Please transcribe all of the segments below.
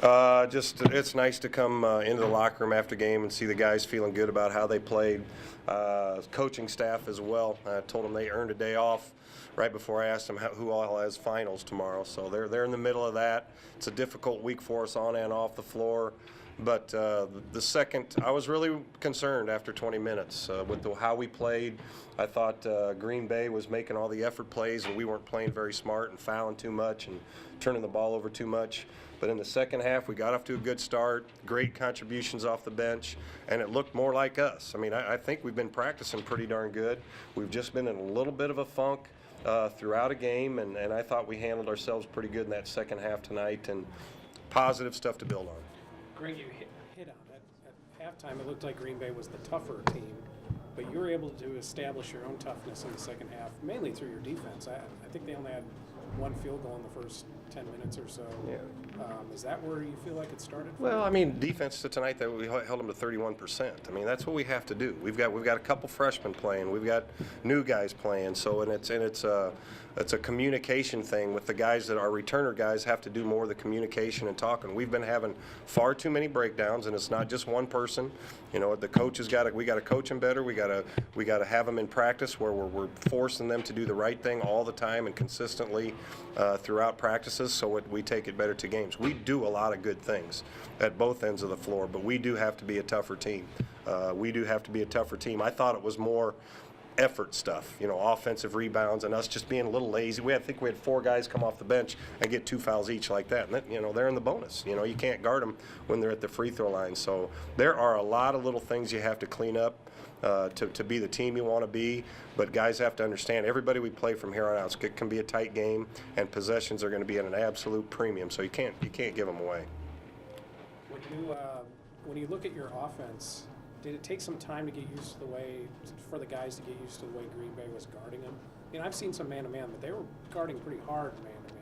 Just it's nice to come into the locker room after game and see the guys feeling good about how they played. Coaching staff as well. I told them they earned a day off right before I asked them who all has finals tomorrow. So they're in the middle of that. It's a difficult week for us on and off the floor. But the second, I was really concerned after 20 minutes with how we played. I thought Green Bay was making all the effort plays, and we weren't playing very smart and fouling too much and turning the ball over too much. But in the second half, we got off to a good start, great contributions off the bench, and it looked more like us. I mean, I think we've been practicing pretty darn good. We've just been in a little bit of a funk throughout a game, and I thought we handled ourselves pretty good in that second half tonight, and positive stuff to build on. Greg, you hit on it. At halftime, it looked like Green Bay was the tougher team, but you were able to establish your own toughness in the second half, mainly through your defense. I think they only had one field goal in the first 10 minutes or so. Yeah. Is that where you feel like it started? Well, I mean, defense tonight, that we held them to 31%. I mean, that's what we have to do. We've got a couple freshmen playing. We've got new guys playing. So it's a communication thing with the guys that our returner guys have to do more of the communication and talking. We've been having far too many breakdowns, and it's not just one person. You know, the coach has we got to coach them better. We got to have them in practice where we're forcing them to do the right thing all the time and consistently throughout practices, so we take it better to games. We do a lot of good things at both ends of the floor, but we do have to be a tougher team. I thought it was more effort stuff, you know, offensive rebounds and us just being a little lazy. I think we had 4 guys come off the bench and get 2 fouls each like that. And then, you know, they're in the bonus. You know, you can't guard them when they're at the free throw line. So there are a lot of little things you have to clean up to be the team you want to be. But guys have to understand, everybody we play from here on out, it can be a tight game, and possessions are going to be at an absolute premium. So you can't give them away. When you look at your offense, did it take some time to get used to the way, for the guys to get used to the way Green Bay was guarding them? You know, I've seen some man-to-man, but they were guarding pretty hard man-to-man.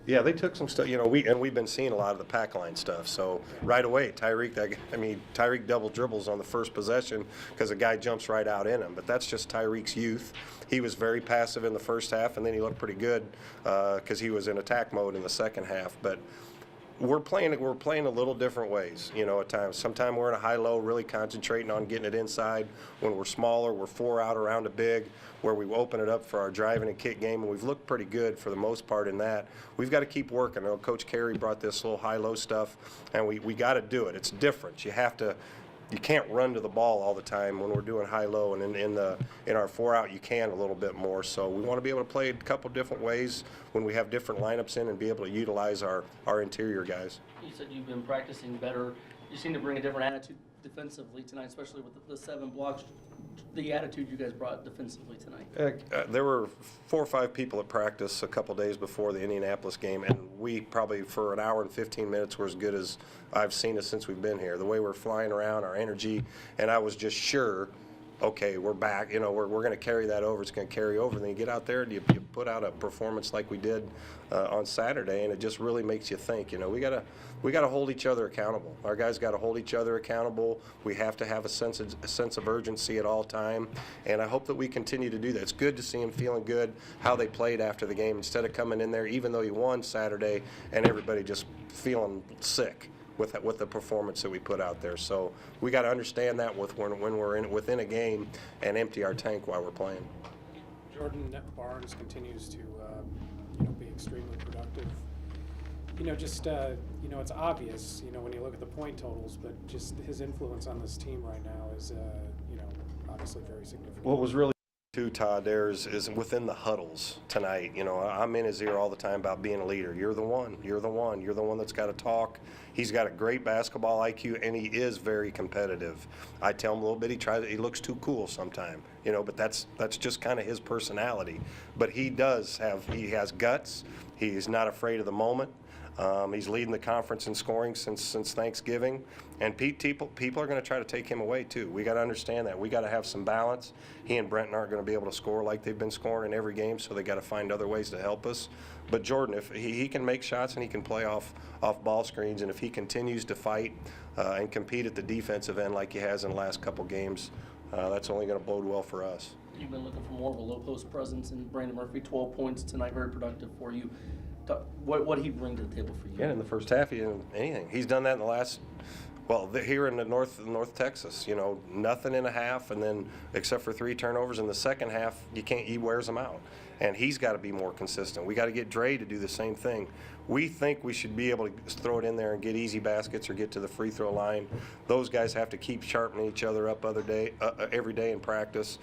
Yeah, they took some stuff. You know, we've been seeing a lot of the pack line stuff. So right away, Tyreek double dribbles on the first possession because a guy jumps right out in him. But that's just Tyreek's youth. He was very passive in the first half, and then he looked pretty good because he was in attack mode in the second half. But we're playing a little different ways, you know, at times. Sometimes we're in a high-low, really concentrating on getting it inside. When we're smaller, we're 4 out around a big, where we open it up for our driving and kick game, and we've looked pretty good for the most part in that. We've got to keep working. You know, Coach Carey brought this little high-low stuff, and we got to do it. It's different. You can't run to the ball all the time when we're doing high-low, and in our 4-out you can a little bit more. So we want to be able to play a couple different ways when we have different lineups in and be able to utilize our interior guys. You said you've been practicing better. You seem to bring a different attitude defensively tonight, especially with the 7 blocks. The attitude you guys brought defensively tonight. There were 4 or 5 people at practice a couple days before the Indianapolis game, and we probably for an hour and 15 minutes were as good as I've seen us since we've been here. The way we're flying around, our energy, and I was just sure, okay, we're back. You know, we're going to carry that over. It's going to carry over. And then you get out there and you put out a performance like we did on Saturday, and it just really makes you think. You know, we got to hold each other accountable. Our guys got to hold each other accountable. We have to have a sense of urgency at all time, and I hope that we continue to do that. It's good to see them feeling good how they played after the game, instead of coming in there, even though you won Saturday, and everybody just feeling sick with the performance that we put out there. So we got to understand that when we're within a game and empty our tank while we're playing. Jordan Barnes continues to be extremely productive. You know, just it's obvious, you know, when you look at the point totals, but just his influence on this team right now is obviously very significant. What was really too, Todd, there is within the huddles tonight. You know, I'm in his ear all the time about being a leader. You're the one that's got to talk. He's got a great basketball IQ, and he is very competitive. I tell him a little bit, he looks too cool sometimes, you know, but that's just kind of his personality. But he has guts. He's not afraid of the moment. He's leading the conference in scoring since Thanksgiving, and people are going to try to take him away too. We got to understand that. We got to have some balance. He and Brenton aren't going to be able to score like they've been scoring in every game, so they got to find other ways to help us. But Jordan, if he can make shots and he can play off ball screens, and if he continues to fight and compete at the defensive end like he has in the last couple games, that's only going to bode well for us. You've been looking for more of a low post presence, and Brandon Murphy, 12 points tonight, very productive for you. What did he bring to the table for you? Yeah, in the first half, he didn't anything. He's done that in the last, well, here in the North Texas, you know, nothing in a half, and then except for 3 turnovers in the second half, he wears them out. And he's got to be more consistent. We got to get Dre to do the same thing. We think we should be able to throw it in there and get easy baskets or get to the free throw line. Those guys have to keep sharpening each other up every day in practice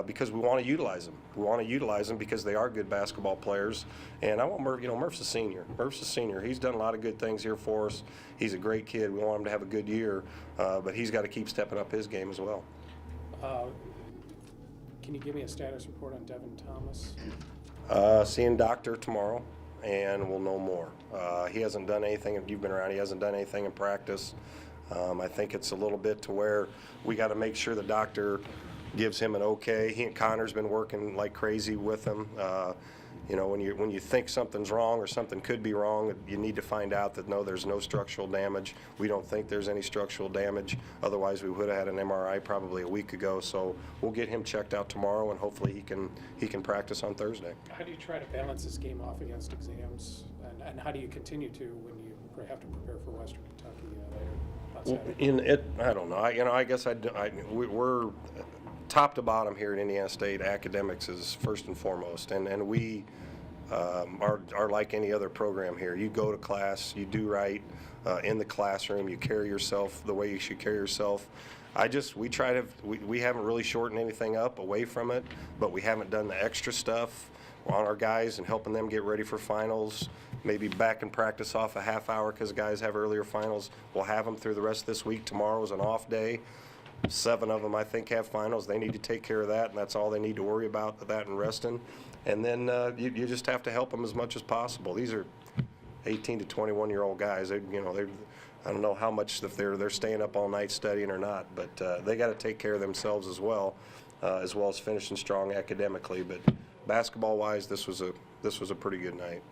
because we want to utilize them. We want to utilize them because they are good basketball players. And I want Murph, you know, Murph's a senior. Murph's a senior. He's done a lot of good things here for us. He's a great kid. We want him to have a good year, but he's got to keep stepping up his game as well. Can you give me a status report on Devin Thomas? Seeing doctor tomorrow, and we'll know more. He hasn't done anything, if you've been around, he hasn't done anything in practice. I think it's a little bit to where we got to make sure the doctor gives him an okay. He and Connor's been working like crazy with him. You know, when you think something's wrong or something could be wrong, you need to find out that no, there's no structural damage. We don't think there's any structural damage. Otherwise, we would have had an MRI probably a week ago. So we'll get him checked out tomorrow, and hopefully he can practice on Thursday. How do you try to balance this game off against exams, and how do you continue to when you have to prepare for Western Kentucky later on Saturday? I don't know. I guess we're top to bottom here at Indiana State. Academics is first and foremost, and we are like any other program here. You go to class, you do right in the classroom, you carry yourself the way you should carry yourself. We haven't really shortened anything up away from it, but we haven't done the extra stuff on our guys and helping them get ready for finals. Maybe back in practice off a half hour because guys have earlier finals. We'll have them through the rest of this week. Tomorrow is an off day. 7 of them, I think, have finals. They need to take care of that, and that's all they need to worry about, that and resting. And then you just have to help them as much as possible. These are 18 to 21-year-old guys. I don't know how much if they're staying up all night studying or not, but they got to take care of themselves as well as finishing strong academically. But basketball-wise, this was a pretty good night.